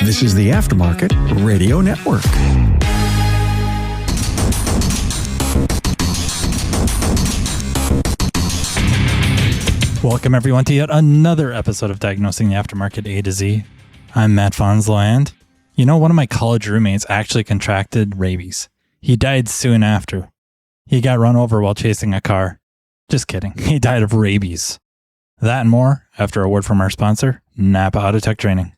This is the Aftermarket Radio Network. Welcome everyone to yet another episode of Diagnosing the Aftermarket A to Z. I'm Matt Fonslow, and you know, one of my college roommates actually contracted rabies. He died soon after. He got run over while chasing a car. Just kidding. He died of rabies. That and more after a word from our sponsor, NAPA Autotech Training.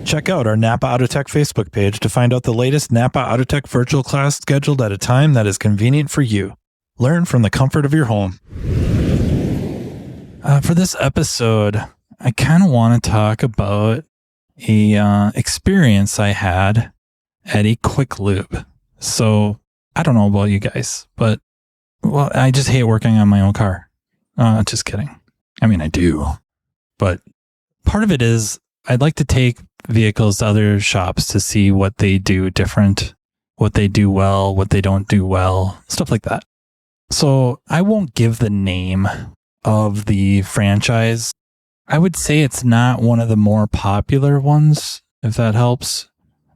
Check out our NAPA Autotech Facebook page to find out the latest NAPA Autotech virtual class scheduled at a time that is convenient for you. Learn from the comfort of your home. For this episode, I kind of want to talk about a experience I had at a quick lube. So I don't know about you guys, but well, I just hate working on my own car. Just kidding. I mean, I do, but part of it is I'd like to take vehicles to other shops to see what they do different, what they do well, what they don't do well, stuff like that. So I won't give the name of the franchise. I would say it's not one of the more popular ones, if that helps,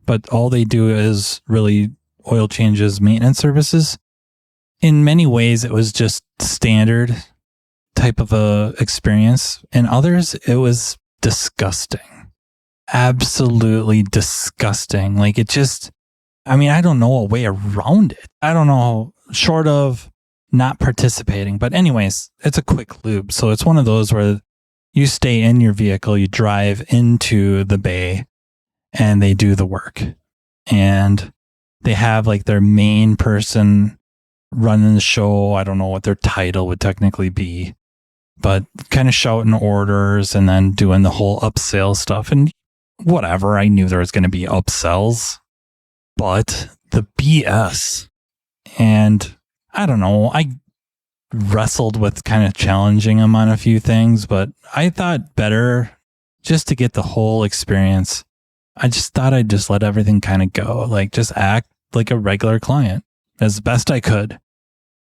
but all they do is really oil changes, maintenance services. In many ways, it was just standard type of a experience. In others, it was disgusting. Absolutely disgusting. Like it just, I mean, I don't know a way around it. I don't know, short of not participating. But anyways, it's a quick lube. So it's one of those where you stay in your vehicle, you drive into the bay, and they do the work. And they have like their main person running the show. I don't know what their title would technically be, but kind of shouting orders and then doing the whole upsell stuff. And whatever, I knew there was going to be upsells, but the BS. And I don't know, I wrestled with kind of challenging them on a few things, but I thought better just to get the whole experience. I just thought I'd just let everything kind of go, like just act like a regular client as best I could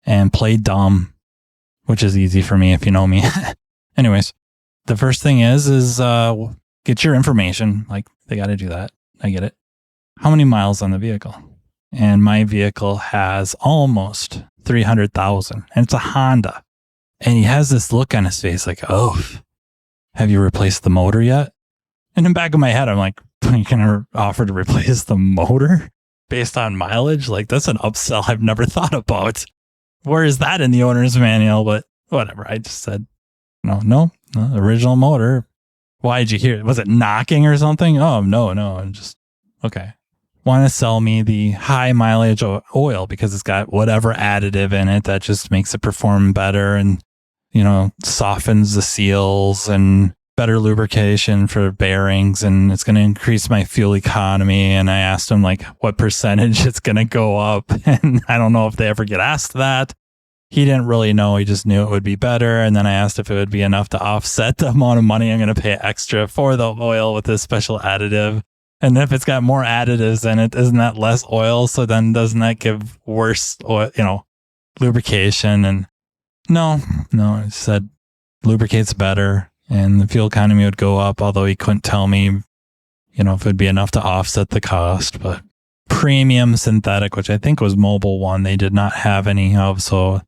and play dumb, which is easy for me if you know me. Anyways, the first thing is get your information. Like they got to do that. I get it. How many miles on the vehicle? And my vehicle has almost 300,000 and it's a Honda. And he has this look on his face like, oh, have you replaced the motor yet? And in the back of my head, I'm like, you can offer to replace the motor based on mileage? Like that's an upsell I've never thought about. Where is that in the owner's manual? But whatever. I just said, no, original motor. Why did you hear it? Was it knocking or something? Oh, no. And just, okay. Want to sell me the high mileage oil because it's got whatever additive in it that just makes it perform better and, softens the seals and better lubrication for bearings. And it's going to increase my fuel economy. And I asked him like what percentage it's going to go up. And I don't know if they ever get asked that. He didn't really know. He just knew it would be better. And then I asked if it would be enough to offset the amount of money I'm going to pay extra for the oil with this special additive. And if it's got more additives in it, isn't that less oil? So then doesn't that give worse oil, lubrication? And no, he said lubricates better and the fuel economy would go up, although he couldn't tell me, if it would be enough to offset the cost. But premium synthetic, which I think was Mobile One, they did not have any of. So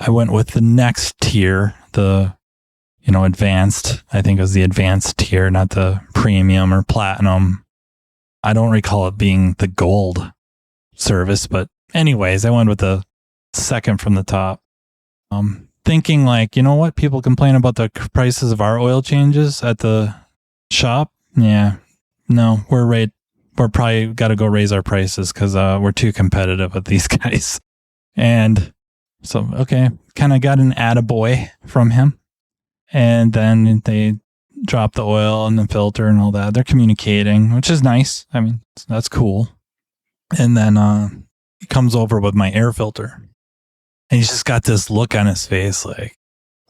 I went with the next tier, the advanced. I think it was the advanced tier, not the premium or platinum. I don't recall it being the gold service, but anyways, I went with the second from the top. Thinking like, you know what? People complain about the prices of our oil changes at the shop. Yeah, no, we're probably got to go raise our prices because we're too competitive with these guys. And so, okay, kind of got an attaboy from him. And then they drop the oil and the filter and all that. They're communicating, which is nice. I mean, that's cool. And then he comes over with my air filter. And he's just got this look on his face like,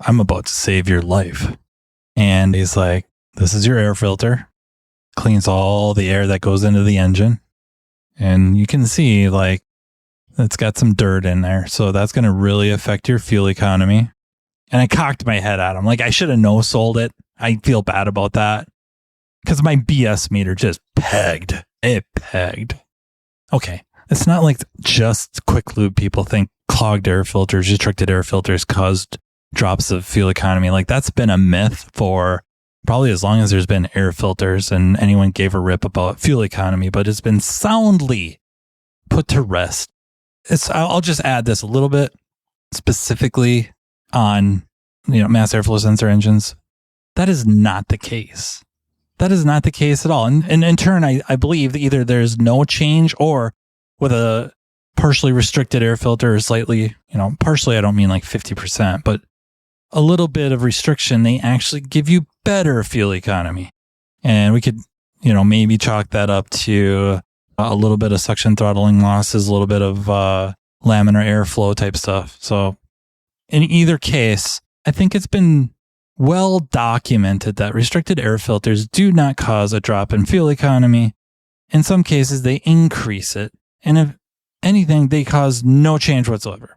I'm about to save your life. And he's like, this is your air filter. Cleans all the air that goes into the engine. And you can see like it's got some dirt in there. So that's going to really affect your fuel economy. And I cocked my head at him. Like I should have no-sold it. I feel bad about that. because my BS meter just pegged. It pegged. Okay. It's not like just quick lube people think clogged air filters, restricted air filters caused drops of fuel economy. Like that's been a myth for probably as long as there's been air filters and anyone gave a rip about fuel economy, but it's been soundly put to rest. I'll just add this a little bit specifically on, mass airflow sensor engines. That is not the case. That is not the case at all. And in turn, I believe that either there's no change or with a partially restricted air filter or slightly, partially, I don't mean like 50%, but a little bit of restriction, they actually give you better fuel economy. And we could, maybe chalk that up to a little bit of suction throttling losses, a little bit of laminar airflow type stuff. So in either case, I think it's been well documented that restricted air filters do not cause a drop in fuel economy. In some cases, they increase it. And if anything, they cause no change whatsoever.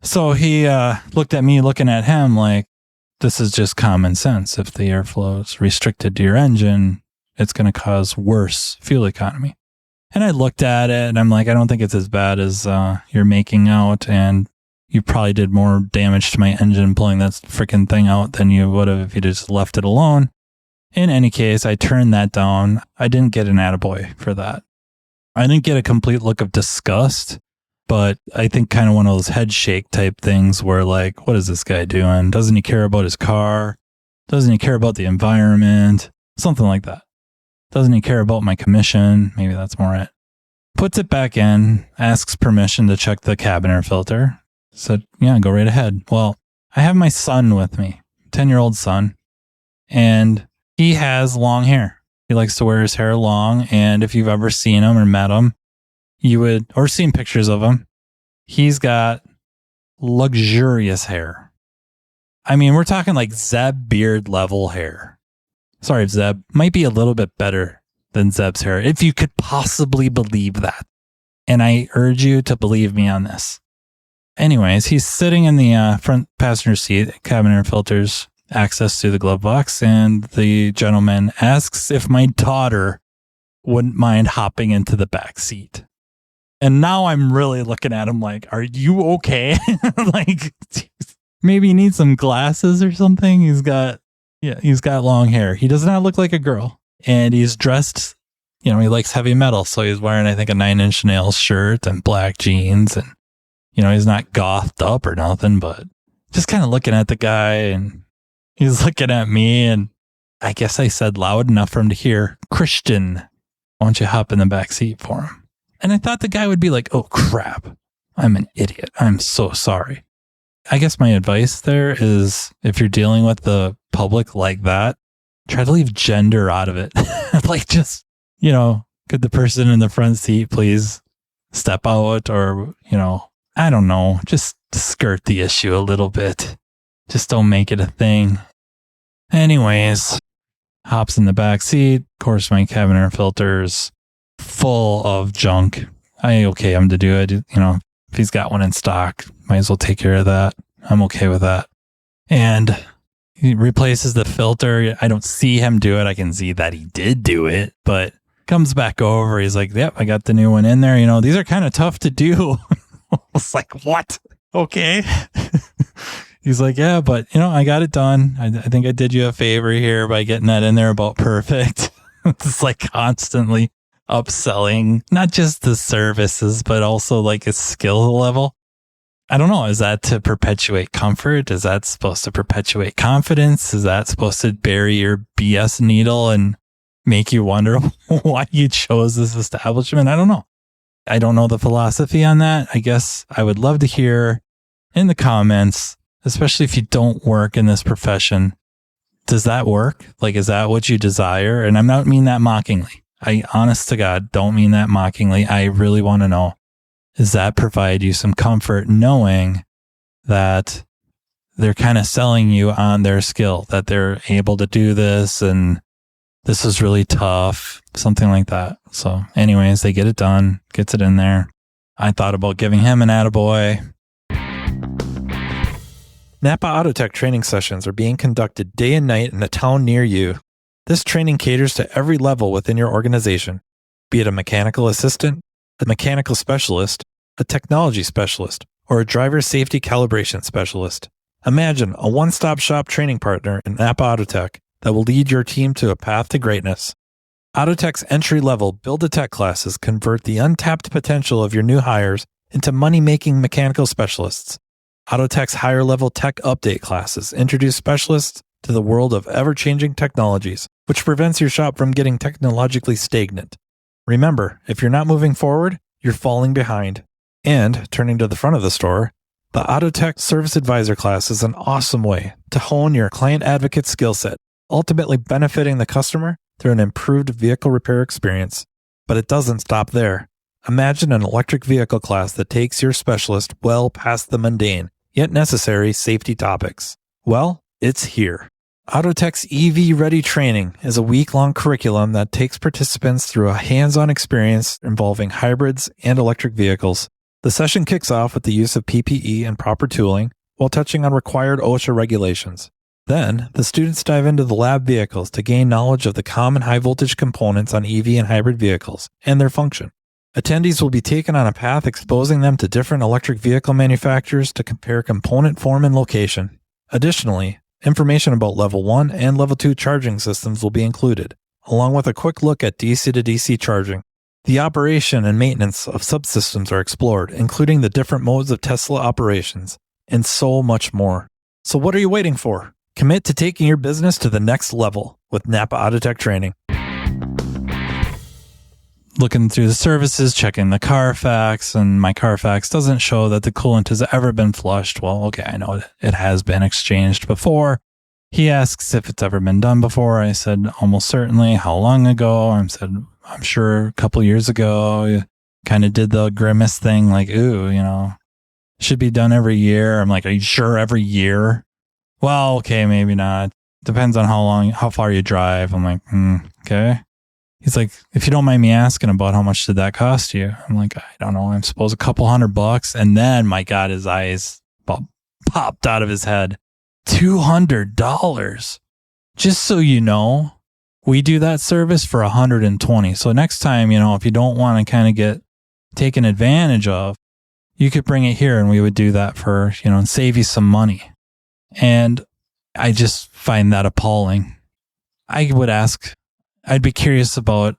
So he looked at me looking at him like, this is just common sense. If the airflow is restricted to your engine, it's going to cause worse fuel economy. And I looked at it and I'm like, I don't think it's as bad as you're making out. And you probably did more damage to my engine pulling that freaking thing out than you would have if you just left it alone. In any case, I turned that down. I didn't get an attaboy for that. I didn't get a complete look of disgust, but I think kind of one of those head shake type things where like, what is this guy doing? Doesn't he care about his car? Doesn't he care about the environment? Something like that. Doesn't he care about my commission? Maybe that's more it. Puts it back in, asks permission to check the cabin air filter. Said, yeah, go right ahead. Well, I have my son with me, 10-year-old son, and he has long hair. He likes to wear his hair long, and if you've ever seen him or met him, or seen pictures of him, he's got luxurious hair. I mean, we're talking like Zeb beard level hair. Sorry, Zeb. Might be a little bit better than Zeb's hair, if you could possibly believe that. And I urge you to believe me on this. Anyways, he's sitting in the front passenger seat, cabin air filters, access to the glove box, and the gentleman asks if my daughter wouldn't mind hopping into the back seat. And now I'm really looking at him like, are you okay? Like, maybe you need some glasses or something. He's got long hair. He does not look like a girl. And he's dressed, he likes heavy metal. So he's wearing, I think, a 9 Inch Nails shirt and black jeans. And, he's not gothed up or nothing, but just kind of looking at the guy, and he's looking at me, and I guess I said loud enough for him to hear, Christian, why don't you hop in the back seat for him? And I thought the guy would be like, oh crap, I'm an idiot. I'm so sorry. I guess my advice there is, if you're dealing with the public like that, try to leave gender out of it. Like, just, could the person in the front seat please step out, or, I don't know, just skirt the issue a little bit. Just don't make it a thing. Anyways, hops in the back seat. Of course, my cabin air filter's full of junk. I okay him to do it. If he's got one in stock, might as well take care of that. I'm okay with that. And he replaces the filter. I don't see him do it. I can see that he did do it, but comes back over. He's like, yep, I got the new one in there. These are kind of tough to do. I was like, what? Okay. He's like, yeah, but I got it done. I think I did you a favor here by getting that in there about perfect. It's like constantly upselling, not just the services, but also like a skill level. I don't know. Is that to perpetuate comfort? Is that supposed to perpetuate confidence? Is that supposed to bury your BS needle and make you wonder why you chose this establishment? I don't know. I don't know the philosophy on that. I guess I would love to hear in the comments, especially if you don't work in this profession. Does that work? Like, is that what you desire? And I'm not mean that mockingly. I, honest to God, don't mean that mockingly. I really want to know, does that provide you some comfort knowing that they're kind of selling you on their skill, that they're able to do this and this is really tough, something like that. So anyways, they get it done, gets it in there. I thought about giving him an attaboy. NAPA Autotech training sessions are being conducted day and night in a town near you. This training caters to every level within your organization, be it a mechanical assistant, a mechanical specialist, a technology specialist, or a driver safety calibration specialist. Imagine a one-stop shop training partner in NAPA Autotech that will lead your team to a path to greatness. Autotech's entry-level Build-A-Tech classes convert the untapped potential of your new hires into money-making mechanical specialists. Autotech's higher-level tech update classes introduce specialists to the world of ever-changing technologies, which prevents your shop from getting technologically stagnant. Remember, if you're not moving forward, you're falling behind. And, turning to the front of the store, the Autotech Service Advisor class is an awesome way to hone your client advocate skill set, ultimately benefiting the customer through an improved vehicle repair experience. But it doesn't stop there. Imagine an electric vehicle class that takes your specialist well past the mundane, yet necessary safety topics. Well, it's here. Autotech's EV Ready training is a week-long curriculum that takes participants through a hands-on experience involving hybrids and electric vehicles. The session kicks off with the use of PPE and proper tooling while touching on required OSHA regulations. Then, the students dive into the lab vehicles to gain knowledge of the common high-voltage components on EV and hybrid vehicles and their function. Attendees will be taken on a path exposing them to different electric vehicle manufacturers to compare component form and location. Additionally, information about Level 1 and Level 2 charging systems will be included, along with a quick look at DC to DC charging. The operation and maintenance of subsystems are explored, including the different modes of Tesla operations, and so much more. So what are you waiting for? Commit to taking your business to the next level with NAPA Autotech training. Looking through the services, checking the Carfax, and my Carfax doesn't show that the coolant has ever been flushed. Well, okay, I know it has been exchanged before. He asks if it's ever been done before. I said, almost certainly. How long ago? I said, I'm sure a couple years ago. Kind of did the grimace thing, like, ooh, should be done every year. I'm like, are you sure every year? Well, okay, maybe not. Depends on how far you drive. I'm like, okay. He's like, if you don't mind me asking about how much did that cost you? I'm like, I don't know. I suppose a couple $100. And then, my God, his eyes popped out of his head. $200. Just so you know, we do that service for $120. So next time, if you don't want to kind of get taken advantage of, you could bring it here and we would do that for, and save you some money. And I just find that appalling. I'd be curious about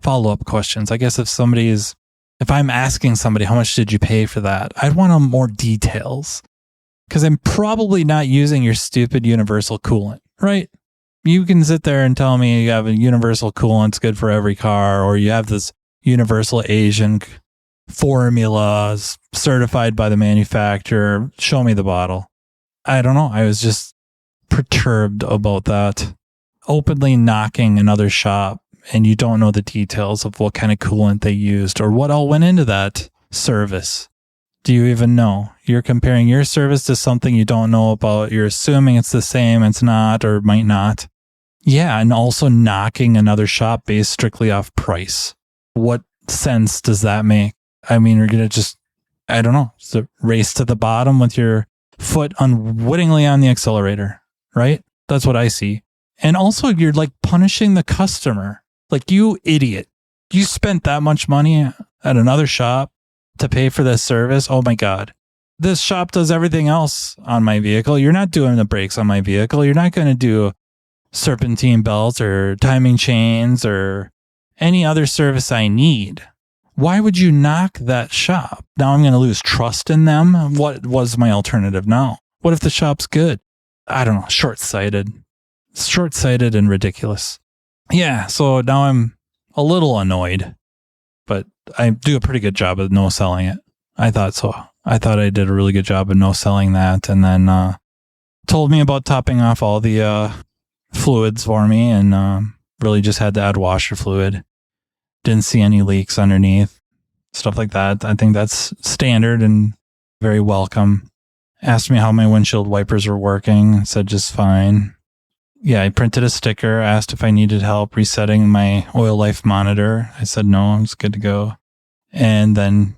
follow-up questions. I guess if I'm asking somebody, how much did you pay for that? I'd want more details because I'm probably not using your stupid universal coolant, right? You can sit there and tell me you have a universal coolant, it's good for every car, or you have this universal Asian formula certified by the manufacturer. Show me the bottle. I don't know. I was just perturbed about that. Openly knocking another shop and you don't know the details of what kind of coolant they used or what all went into that service. Do you even know? You're comparing your service to something you don't know about. You're assuming it's the same. It's not or might not. Yeah, and also knocking another shop based strictly off price. What sense does that make? I mean, you're going to just, I don't know, it's a race to the bottom with your foot unwittingly on the accelerator, right? That's what I see. And also, you're like punishing the customer. Like, you idiot. You spent that much money at another shop to pay for this service. Oh my God. This shop does everything else on my vehicle. You're not doing the brakes on my vehicle. You're not going to do serpentine belts or timing chains or any other service I need. Why would you knock that shop? Now I'm going to lose trust in them. What was my alternative now? What if the shop's good? I don't know. Short-sighted and ridiculous. Yeah, so now I'm a little annoyed, but I do a pretty good job of no selling it. I thought so. I thought I did a really good job of no selling that, and then told me about topping off all the fluids for me, and really just had to add washer fluid. Didn't see any leaks underneath, stuff like that. I think that's standard and very welcome. Asked me how my windshield wipers were working. Said just fine. Yeah, I printed a sticker, asked if I needed help resetting my oil life monitor. I said no, I was good to go. And then,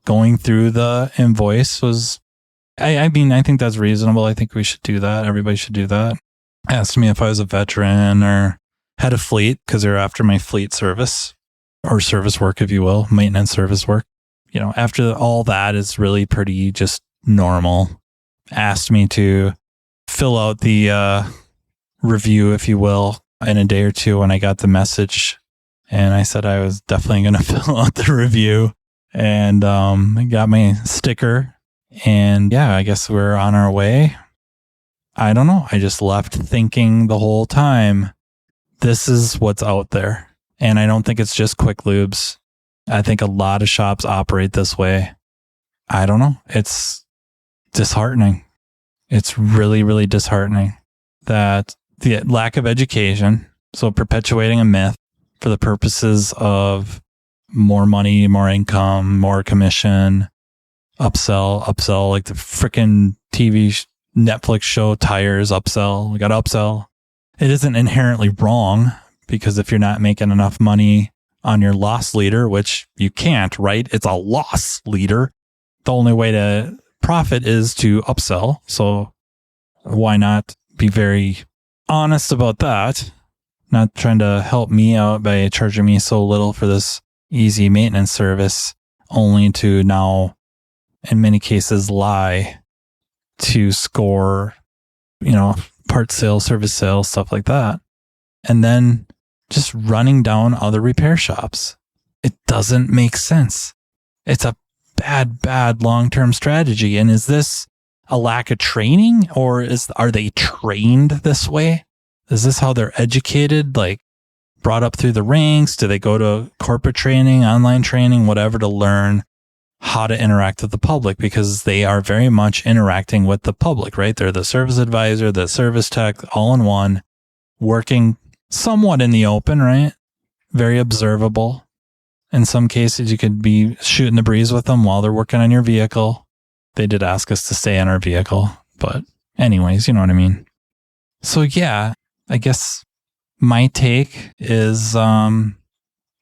going through the invoice was, I think that's reasonable. I think we should do that. Everybody should do that. Asked me if I was a veteran or had a fleet because they're after my fleet service or service work, if you will, maintenance service work. After all that is really pretty just normal. Asked me to fill out the review, if you will, in a day or two when I got the message. And I said I was definitely going to fill out the review and I got my sticker. And yeah, I guess we're on our way. I don't know. I just left thinking the whole time, this is what's out there. And I don't think it's just Quick Lubes. I think a lot of shops operate this way. I don't know. It's disheartening. It's really, really disheartening that the lack of education, so perpetuating a myth for the purposes of more money, more income, more commission, upsell, like the freaking TV Netflix show Tires, upsell. We got upsell. It isn't inherently wrong because if you're not making enough money on your loss leader, which you can't, right? It's a loss leader. The only way to profit is to upsell. So why not be very honest about that? Not trying to help me out by charging me so little for this easy maintenance service, only to now, in many cases, lie to score, parts sales, service sales, stuff like that. And then just running down other repair shops. It doesn't make sense. It's a bad long-term strategy. And is this a lack of training, or are they trained this way? Is this how they're educated? Like brought up through the ranks? Do they go to corporate training, online training, whatever, to learn how to interact with the public? Because they are very much interacting with the public, right? They're the service advisor, the service tech, all in one, working somewhat in the open, right? Very observable. In some cases, you could be shooting the breeze with them while they're working on your vehicle. They did ask us to stay on our vehicle, but anyways, you know what I mean? So yeah, I guess my take is, I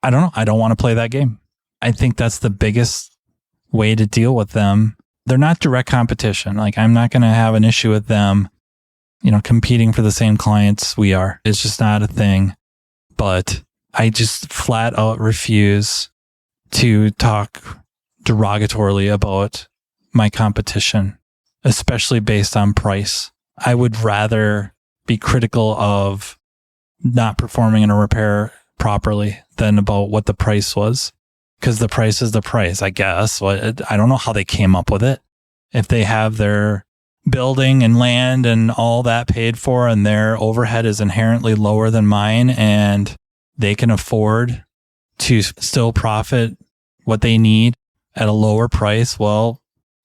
don't know. I don't want to play that game. I think that's the biggest way to deal with them. They're not direct competition. Like I'm not going to have an issue with them, competing for the same clients we are. It's just not a thing. But I just flat out refuse to talk derogatorily about my competition, especially based on price. I would rather be critical of not performing in a repair properly than about what the price was, because the price is the price, I guess. I don't know how they came up with it. If they have their building and land and all that paid for and their overhead is inherently lower than mine and they can afford to still profit what they need at a lower price, well,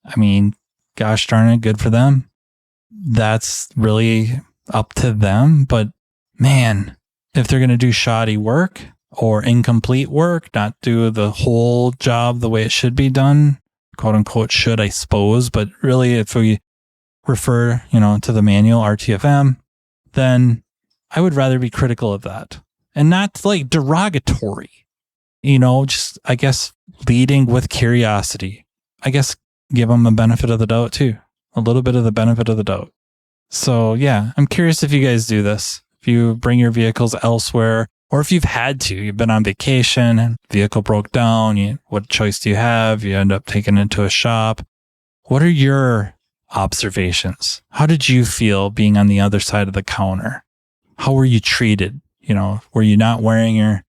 I mean, gosh darn it, good for them. That's really up to them. But man, if they're going to do shoddy work or incomplete work, not do the whole job the way it should be done, quote unquote should, I suppose, but really if we refer, to the manual RTFM, then I would rather be critical of that and not like derogatory, just, I guess, leading with curiosity. I guess give them a benefit of the doubt too, a little bit of the benefit of the doubt. So yeah, I'm curious if you guys do this, if you bring your vehicles elsewhere, or if you've had to, you've been on vacation, vehicle broke down, what choice do you have? You end up taking it to a shop. What are your observations? How did you feel being on the other side of the counter? How were you treated? Were you not wearing your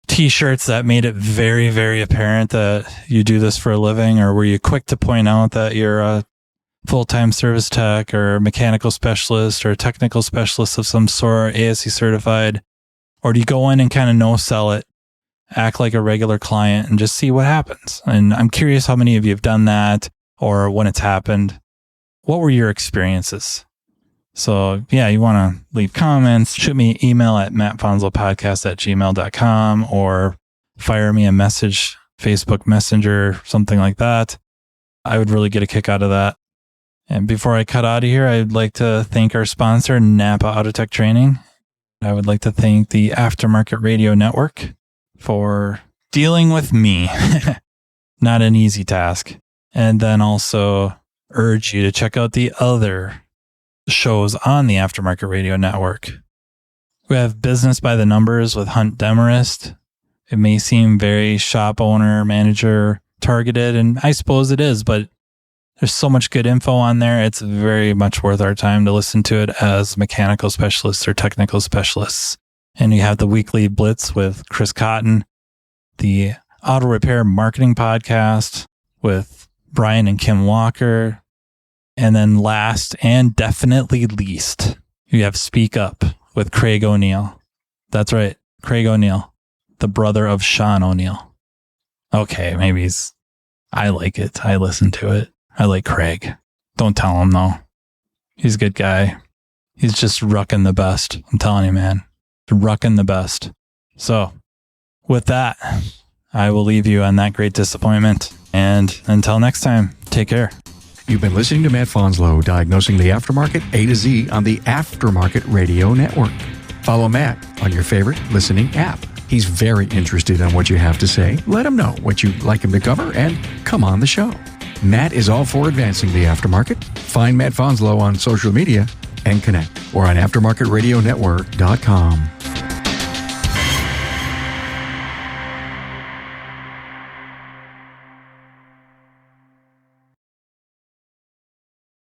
t-shirts that made it very, very apparent that you do this for a living? Or were you quick to point out that you're a full-time service tech or mechanical specialist or a technical specialist of some sort, ASE certified? Or do you go in and kind of no-sell it, act like a regular client and just see what happens? And I'm curious how many of you have done that or when it's happened. What were your experiences? So yeah, you want to leave comments, shoot me an email at mattfonzelpodcast@gmail.com or fire me a message, Facebook Messenger, something like that. I would really get a kick out of that. And before I cut out of here, I'd like to thank our sponsor, NAPA Autotech Training. I would like to thank the Aftermarket Radio Network for dealing with me. Not an easy task. And then also urge you to check out the other shows on the Aftermarket Radio Network. We have Business by the Numbers with Hunt Demarest. It may seem very shop owner, manager targeted, and I suppose it is, but there's so much good info on there. It's very much worth our time to listen to it as mechanical specialists or technical specialists. And you have the Weekly Blitz with Chris Cotton, the Auto Repair Marketing Podcast with Brian and Kim Walker. And then last and definitely least, you have Speak Up with Craig O'Neill. That's right, Craig O'Neill, the brother of Sean O'Neill. Okay, maybe I like it. I listen to it. I like Craig. Don't tell him though. He's a good guy. He's just rucking the best. I'm telling you, man. Rucking the best. So with that, I will leave you on that great disappointment. And until next time, take care. You've been listening to Matt Fonslow, diagnosing the aftermarket A to Z on the Aftermarket Radio Network. Follow Matt on your favorite listening app. He's very interested in what you have to say. Let him know what you'd like him to cover and come on the show. Matt is all for advancing the aftermarket. Find Matt Fonslow on social media and connect or on aftermarketradionetwork.com.